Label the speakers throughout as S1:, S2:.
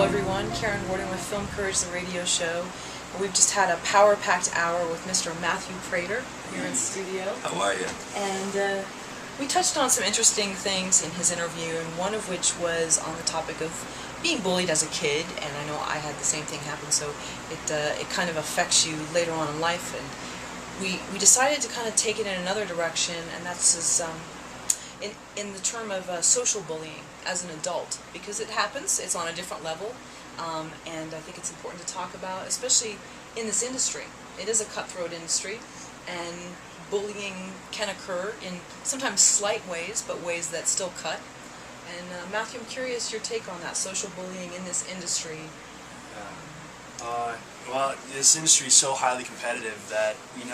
S1: Hello everyone, Karen Warden with Film Courage, the radio show. We've just had a power-packed hour with Mr. Matthew Prater here in studio.
S2: How are you?
S1: And we touched on some interesting things in his interview, and one of which was on the topic of being bullied as a kid, and I know I had the same thing happen, so it kind of affects you later on in life. And we decided to kind of take it in another direction, and that's in the term of social bullying as an adult, because it happens, it's on a different level, and I think it's important to talk about, especially in this industry. It is a cutthroat industry, and bullying can occur in sometimes slight ways, but ways that still cut. And Matthew, I'm curious your take on that, social bullying in this industry.
S2: Well, this industry is so highly competitive that you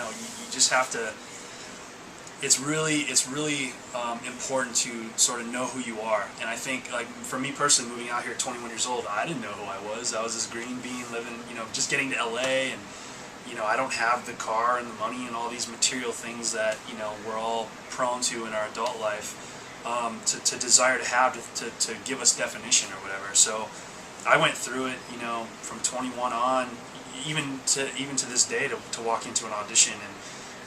S2: just have to. It's really important to sort of know who you are. And I think, like, for me personally, moving out here at 21 years old, I didn't know who I was. I was this green bean living, just getting to LA, and I don't have the car and the money and all these material things that we're all prone to in our adult life, to desire to have to give us definition or whatever. So I went through it, from 21 on, even to this day, to walk into an audition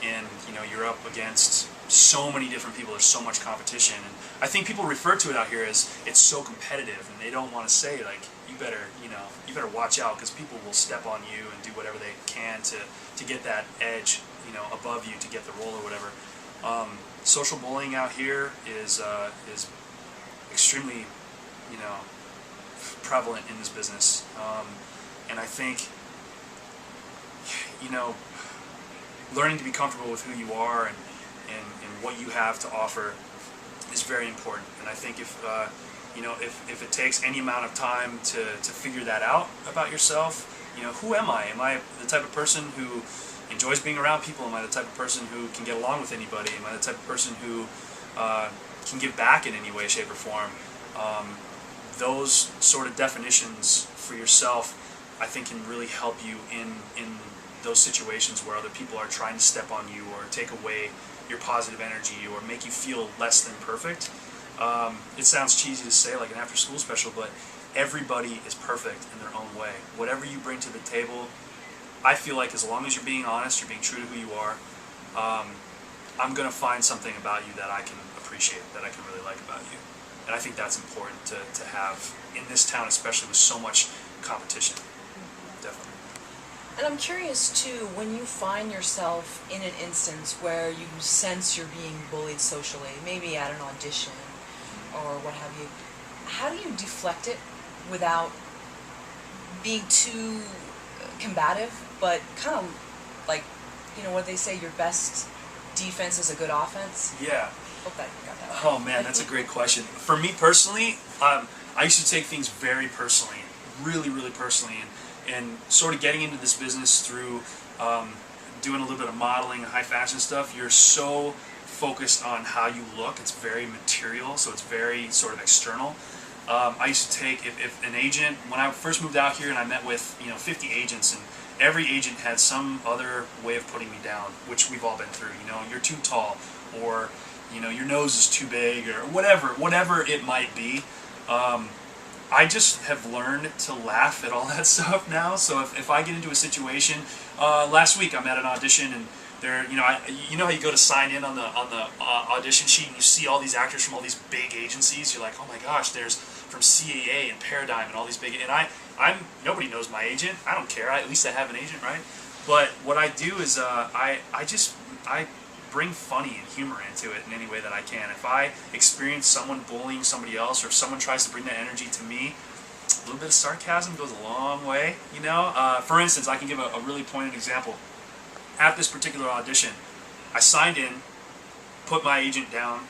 S2: and you're up against so many different people. There's so much competition, and I think people refer to it out here as it's so competitive, and they don't want to say, like, you better watch out, because people will step on you and do whatever they can to get that edge above you, to get the role or whatever. Social bullying out here is extremely prevalent in this business, and I think learning to be comfortable with who you are and what you have to offer is very important. And I think if it takes any amount of time to figure that out about yourself, who am I? Am I the type of person who enjoys being around people? Am I the type of person who can get along with anybody? Am I the type of person who can give back in any way, shape, or form? Those sort of definitions for yourself, I think, can really help you in those situations where other people are trying to step on you or take away your positive energy or make you feel less than perfect. It sounds cheesy to say, like an after-school special, but everybody is perfect in their own way. Whatever you bring to the table, I feel like as long as you're being honest, you're being true to who you are, I'm going to find something about you that I can appreciate, that I can really like about you. And I think that's important to have in this town, especially with so much competition. Definitely.
S1: And I'm curious too, when you find yourself in an instance where you sense you're being bullied socially, maybe at an audition or what have you, how do you deflect it without being too combative, but kind of like, what they say, your best defense is a good offense?
S2: Yeah.
S1: Hope that got that right.
S2: Oh man, that's a great question. For me personally, I used to take things very personally, really, really personally, and sort of getting into this business through doing a little bit of modeling and high fashion stuff. You're so focused on how you look. It's very material, so it's very sort of external. I used to take, if an agent, when I first moved out here and I met with 50 agents, and every agent had some other way of putting me down, which we've all been through. You're too tall, or your nose is too big, or whatever it might be. I just have learned to laugh at all that stuff now. So if I get into a situation, last week I'm at an audition, and there, how you go to sign in on the audition sheet, and you see all these actors from all these big agencies. You're like, oh my gosh, there's from CAA and Paradigm and all these big. And nobody knows my agent. I don't care. At least I have an agent, right? But what I do is I bring funny and humor into it in any way that I can. If I experience someone bullying somebody else, or if someone tries to bring that energy to me, a little bit of sarcasm goes a long way, For instance, I can give a really pointed example. At this particular audition, I signed in, put my agent down,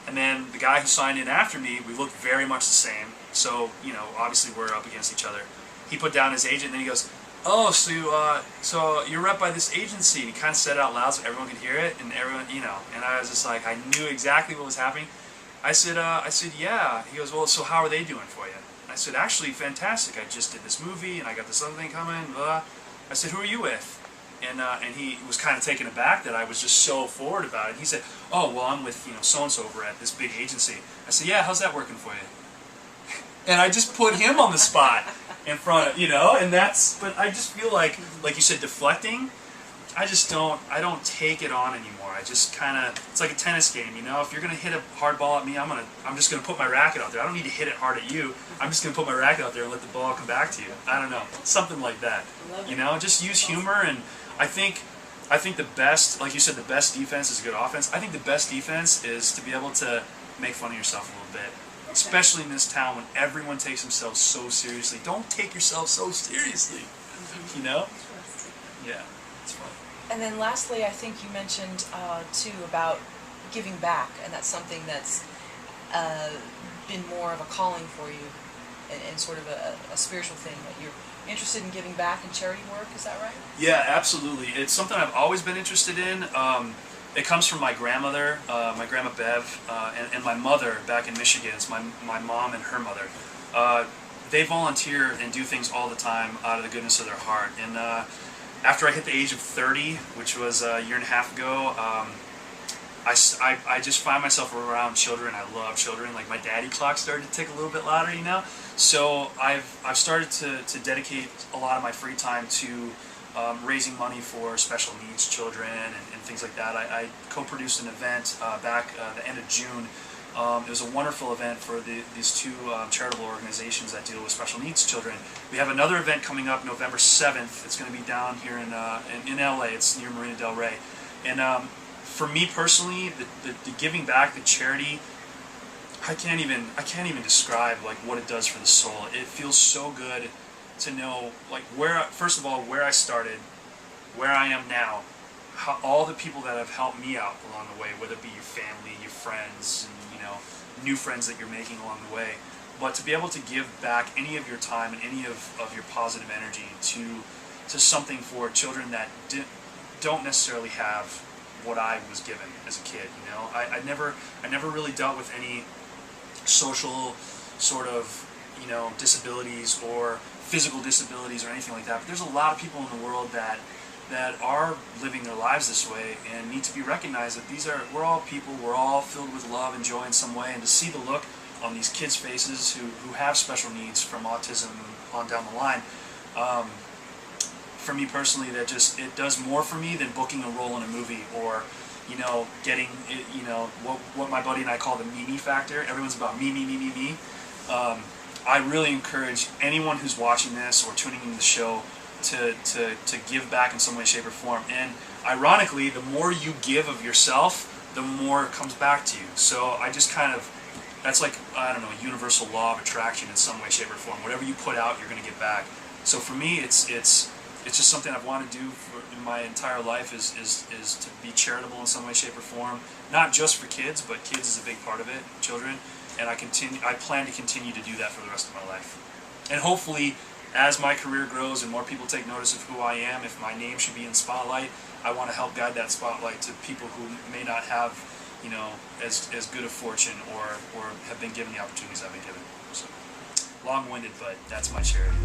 S2: and then the guy who signed in after me, we looked very much the same, so, obviously we're up against each other. He put down his agent, and then he goes, oh, so you're rep by this agency. And he kind of said it out loud so everyone could hear it, and everyone, and I was just like, I knew exactly what was happening. I said, yeah. He goes, well, so how are they doing for you? And I said, actually, fantastic. I just did this movie, and I got this other thing coming, blah. I said, who are you with? And he was kind of taken aback that I was just so forward about it. He said, oh, well, I'm with, so-and-so over at this big agency. I said, yeah, how's that working for you? And I just put him on the spot. in front of, you know, and that's, but I just feel like you said, deflecting, I don't take it on anymore. I just kind of, it's like a tennis game, you know, if you're going to hit a hard ball at me, I'm just going to put my racket out there. I don't need to hit it hard at you. I'm just going to put my racket out there and let the ball come back to you. I don't know, something like that. You know, just use humor, and I think the best, like you said, the best defense is good offense. I think the best defense is to be able to make fun of yourself a little bit. Especially in this town when everyone takes themselves so seriously. Don't take yourself so seriously, you know? Yeah, it's fun.
S1: And then lastly, I think you mentioned too about giving back, and that's something that's been more of a calling for you, and sort of a spiritual thing, that you're interested in giving back in charity work. Is that right?
S2: Yeah, absolutely. It's something I've always been interested in. It comes from my grandmother, my grandma Bev, and my mother back in Michigan. It's my mom and her mother. They volunteer and do things all the time out of the goodness of their heart. And after I hit the age of 30, which was a year and a half ago, I just find myself around children. I love children. Like, my daddy clock started to tick a little bit louder, you know? So I've started to dedicate a lot of my free time to raising money for special needs children and things like that. I co-produced an event back the end of June. It was a wonderful event for these two charitable organizations that deal with special needs children. We have another event coming up November 7th. It's going to be down here in LA. It's near Marina Del Rey. And for me personally, the giving back, the charity, I can't even describe like what it does for the soul. It feels so good to know, like, first of all, where I started, where I am now, how all the people that have helped me out along the way, whether it be your family, your friends, and, you know, new friends that you're making along the way, but to be able to give back any of your time and any of your positive energy to something for children that don't necessarily have what I was given as a kid. You know, I never really dealt with any social sort of, you know, disabilities or physical disabilities or anything like that, but there's a lot of people in the world that are living their lives this way and need to be recognized, that we're all people, we're all filled with love and joy in some way, and to see the look on these kids' faces who have special needs from autism on down the line, for me personally, it does more for me than booking a role in a movie, or, you know, getting, you know, what my buddy and I call the me factor. Everyone's about me. I really encourage anyone who's watching this or tuning into the show to give back in some way, shape, or form. And ironically, the more you give of yourself, the more it comes back to you. So I just kind of, that's like, I don't know, a universal law of attraction in some way, shape, or form. Whatever you put out, you're going to get back. So for me, it's just something I've wanted to do in my entire life, is to be charitable in some way, shape, or form. Not just for kids, but kids is a big part of it, children. And I plan to continue to do that for the rest of my life. And hopefully, as my career grows and more people take notice of who I am, if my name should be in spotlight, I want to help guide that spotlight to people who may not have, you know, as good a fortune or have been given the opportunities I've been given. So, long-winded, but that's my charity.